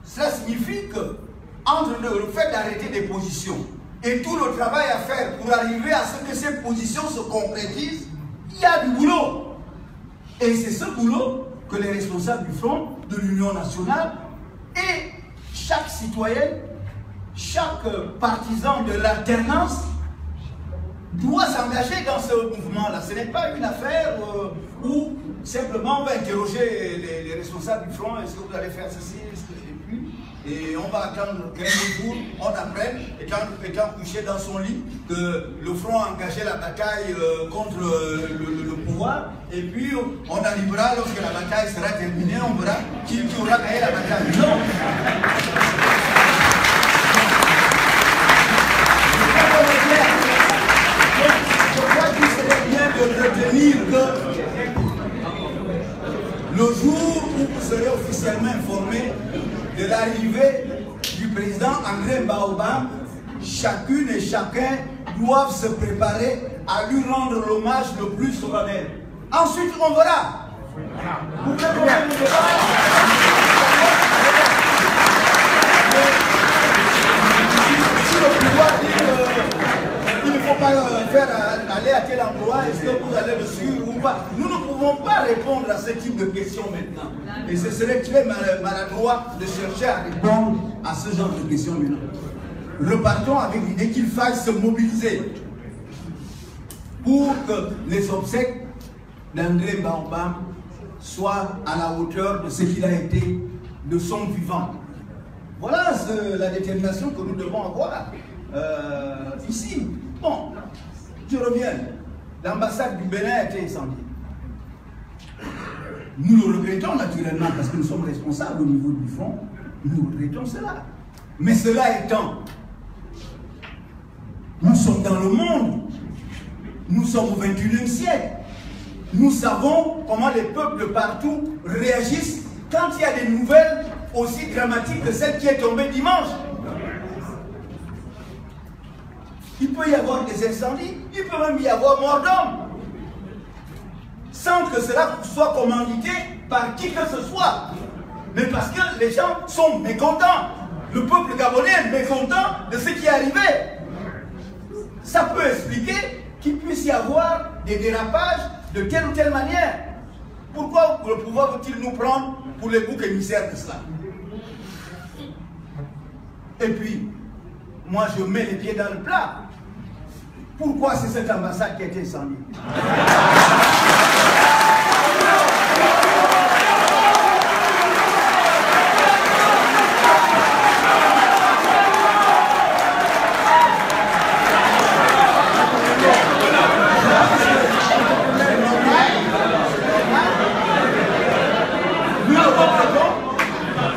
Cela signifie que, entre le fait d'arrêter des positions et tout le travail à faire pour arriver à ce que ces positions se concrétisent, il y a du boulot. Et c'est ce boulot que les responsables du Front, de l'Union nationale, et chaque citoyen, chaque partisan de l'alternance doit s'engager dans ce mouvement-là. Ce n'est pas une affaire où simplement on va interroger les responsables du Front, est-ce que vous allez faire ceci, est-ce que et puis, et on va attendre 15 jours, on apprenne, étant couché dans son lit, que le Front a engagé la bataille contre le pouvoir, et puis on arrivera, lorsque la bataille sera terminée, on verra qui aura gagné la bataille. Non. Je crois qu'il serait bien de retenir que le jour où vous serez officiellement informé de l'arrivée du président André Baobab, chacune et chacun doivent se préparer à lui rendre l'hommage le plus solennel. Ensuite, on verra. Vous pouvez comprendre le débat. Si le pouvoir dit qu'il ne faut pas faire aller à tel endroit, est-ce que vous allez le suivre ou pas? Nous ne pouvons pas répondre à ce type de questions maintenant. Et ce serait très maladroit de chercher à répondre à ce genre de questions maintenant. Repartons avec l'idée qu'il faille se mobiliser pour que les obsèques d'André Baobab soient à la hauteur de ce qu'il a été de son vivant. Voilà la détermination que nous devons avoir ici. Bon, je reviens. L'ambassade du Bénin a été incendiée. Nous le regrettons naturellement parce que nous sommes responsables au niveau du front. Nous regrettons cela. Mais cela étant, nous sommes dans le monde. Nous sommes au XXIe siècle. Nous savons comment les peuples de partout réagissent quand il y a des nouvelles aussi dramatiques que celle qui est tombée dimanche. Il peut y avoir des incendies, il peut même y avoir mort d'homme, sans que cela soit commandité par qui que ce soit. Mais parce que les gens sont mécontents. Le peuple gabonais est mécontent de ce qui est arrivé. Ça peut expliquer qu'il puisse y avoir des dérapages de telle ou telle manière. Pourquoi le pouvoir veut-il nous prendre pour les boucs émissaires de cela? Et puis, moi je mets les pieds dans le plat. Pourquoi c'est cette ambassade qui a été incendiée?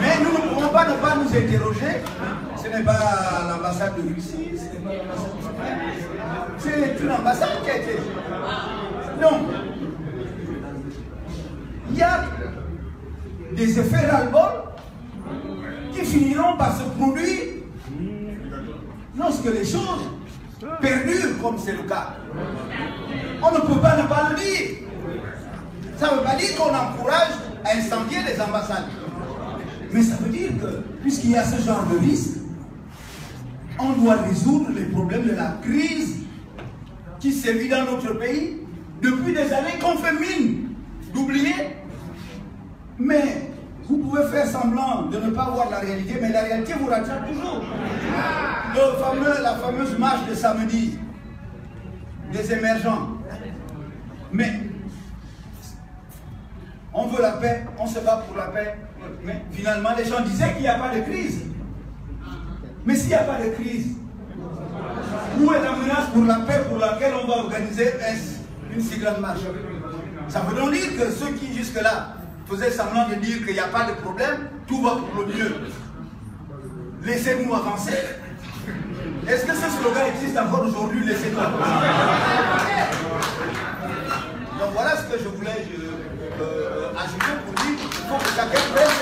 Mais nous ne pouvons pas ne pas nous interroger. Ce n'est pas l'ambassade de Russie, ce n'est pas l'ambassade de Suprême. C'est une ambassade qui a été. Donc, il y a des effets ras-le-bol qui finiront par se produire lorsque les choses perdurent, comme c'est le cas. On ne peut pas ne pas le dire. Ça ne veut pas dire qu'on encourage à incendier les ambassades. Mais ça veut dire que, puisqu'il y a ce genre de risque, on doit résoudre les problèmes de la crise qui sévit dans notre pays depuis des années qu'on fait mine d'oublier. Mais vous pouvez faire semblant de ne pas voir la réalité, mais la réalité vous rattrape toujours. La fameuse marche de samedi des émergents. Mais on veut la paix, on se bat pour la paix, mais finalement les gens disaient qu'il n'y a pas de crise. Mais s'il n'y a pas de crise, où est la menace pour la paix pour laquelle on va organiser une si grande marche? Ça veut donc dire que ceux qui jusque-là faisaient semblant de dire qu'il n'y a pas de problème, tout va pour le mieux. Laissez-nous avancer. Est-ce que ce slogan existe encore aujourd'hui? Laissez-nous avancer. Donc voilà ce que je voulais ajouter pour dire qu'il faut que chacun prenne